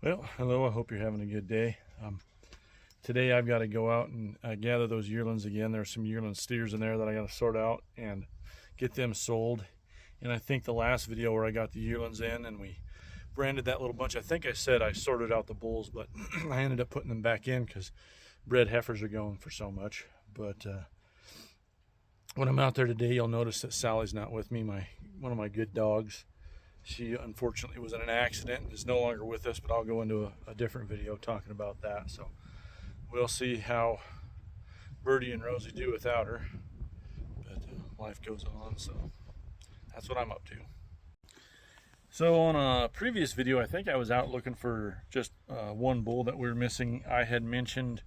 Well, hello, I hope you're having a good day. Today I've got to go out and gather those yearlings again. There's some yearling steers in there that I got to sort out and get them sold. And I think the last video where I got the yearlings in and we branded that little bunch, I think I said I sorted out the bulls, but I ended up putting them back in because bred heifers are going for so much. But when I'm out there today, you'll notice that Sally's not with me, one of my good dogs. She unfortunately was in an accident and is no longer with us, but I'll go into a different video talking about that. So we'll see how Birdie and Rosie do without her. But life goes on, so that's what I'm up to. So on a previous video, I think I was out looking for just one bull that we were missing. I had mentioned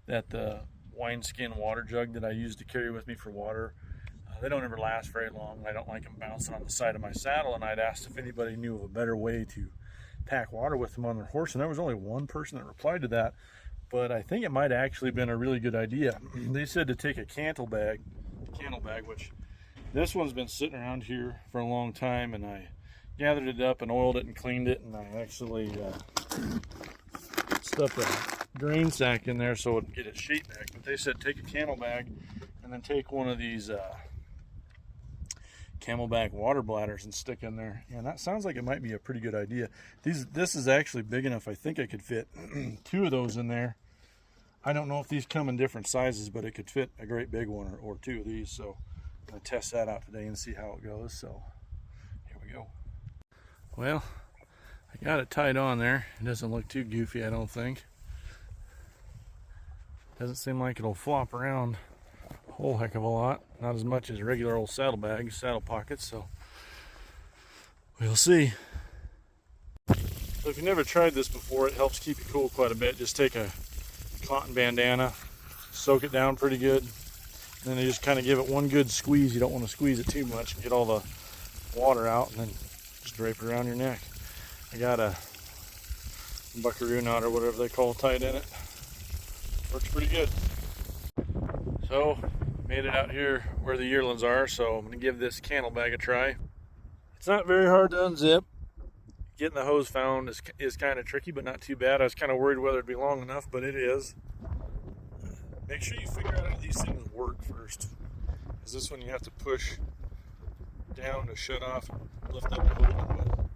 that the wineskin water jug that I used to carry with me for water, they don't ever last very long. I don't like them bouncing on the side of my saddle, and I'd asked if anybody knew of a better way to pack water with them on their horse, and there was only one person that replied to that, but I think it might have actually been a really good idea. They said to take a cantle bag, which this one's been sitting around here for a long time, and I gathered it up and oiled it and cleaned it, and I actually stuffed a grain sack in there so it would get its shape back. But they said take a cantle bag and then take one of these camelback water bladders and stick in there, and that sounds like it might be a pretty good idea. This is actually big enough. I think I could fit two of those in there. I don't know if these come in different sizes, but it could fit a great big one or two of these. So I'm gonna test that out today and see how it goes. So here we go. Well, I got it tied on there. It doesn't look too goofy, I don't think. Doesn't seem like it'll flop around a whole heck of a lot. Not as much as regular old saddle pockets, so we'll see. So if you've never tried this before, it helps keep it cool quite a bit. Just take a cotton bandana, soak it down pretty good, and then you just kind of give it one good squeeze. You don't want to squeeze it too much and get all the water out, and then just drape it around your neck. I got a buckaroo knot or whatever they call tied in it. Works pretty good. So made it out here where the yearlings are, so I'm going to give this cantle bag a try. It's not very hard to unzip. Getting the hose found is kind of tricky, but not too bad. I was kind of worried whether it'd be long enough, but it is. Make sure you figure out how these things work first, because this one you have to push down to shut off and lift up the hose.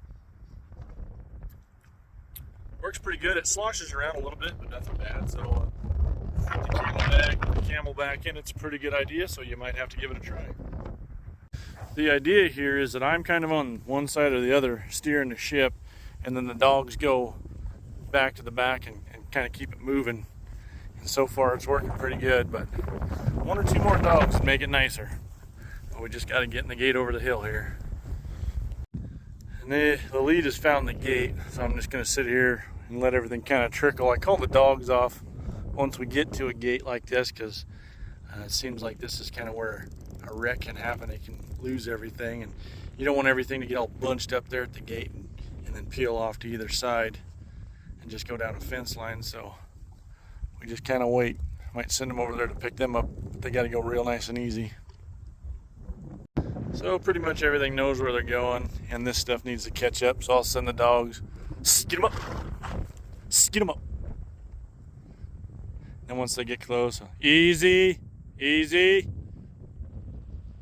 Works pretty good. It sloshes around a little bit, but nothing bad. So put the camelback in. It's a pretty good idea, so you might have to give it a try. The idea here is that I'm kind of on one side or the other steering the ship, and then the dogs go back to the back and kind of keep it moving. And so far it's working pretty good, but one or two more dogs would make it nicer. But we just got to get in the gate over the hill here. And the lead has found the gate, so I'm just going to sit here and let everything kind of trickle. I call the dogs off once we get to a gate like this, because it seems like this is kind of where a wreck can happen. They can lose everything, and you don't want everything to get all bunched up there at the gate and then peel off to either side and just go down a fence line. So we just kind of wait. Might send them over there to pick them up, but they got to go real nice and easy. So pretty much everything knows where they're going, and this stuff needs to catch up, so I'll send the dogs, skid them up, skid them up. And once they get close, easy, easy,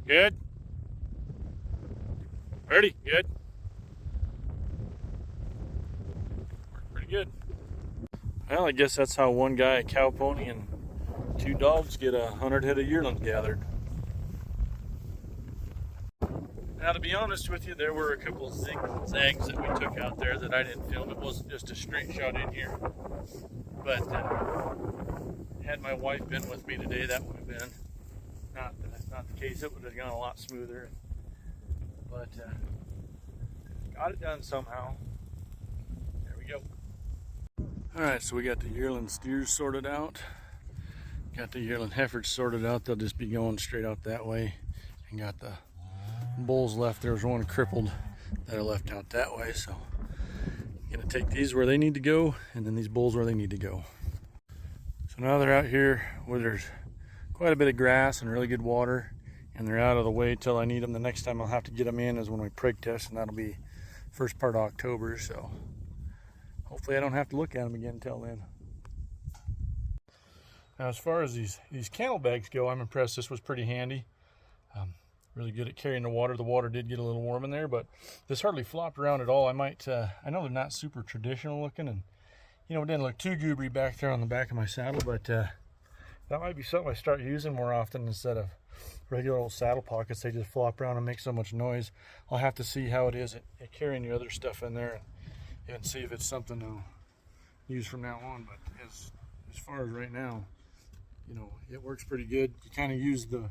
good, ready, good. Worked pretty good. Well, I guess that's how one guy, a cow pony, and two dogs get 100 head of yearlings gathered. Now, to be honest with you, there were a couple zigzags that we took out there that I didn't film. It wasn't just a straight shot in here. But had my wife been with me today, that would have been not the case. It would have gone a lot smoother. But got it done somehow. There we go. All right, so we got the yearling steers sorted out. Got the yearling heifers sorted out. They'll just be going straight out that way. And got the bulls left. There's one crippled that are left out that way, so I'm gonna take these where they need to go, and then these bulls where they need to go. So now they're out here where there's quite a bit of grass and really good water, and they're out of the way till I need them. The next time I'll have to get them in is when we prig test, and that'll be first part of October. So hopefully hopefully I don't have to look at them again until then. Now, as far as these camelbacks go, I'm impressed. This was pretty handy. Really good at carrying the water. The water did get a little warm in there, but this hardly flopped around at all. I know they're not super traditional looking, and it didn't look too goobery back there on the back of my saddle, but that might be something I start using more often instead of regular old saddle pockets. They just flop around and make so much noise. I'll have to see how it is at carrying your other stuff in there and see if it's something I'll use from now on. But as far as right now, it works pretty good. You kind of use the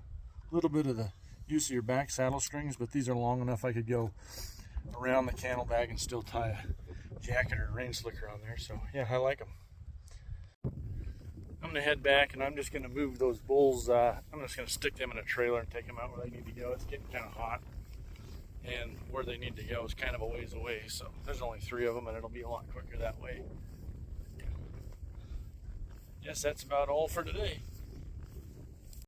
little bit of the use of your back saddle strings, but these are long enough I could go around the camelback and still tie a jacket or a rain slicker on there. So yeah, I like them. I'm gonna head back and I'm just gonna move those bulls. I'm just gonna stick them in a trailer and take them out where they need to go. It's getting kind of hot, and where they need to go is kind of a ways away, so there's only 3 of them and it'll be a lot quicker that way. Yes, that's about all for today.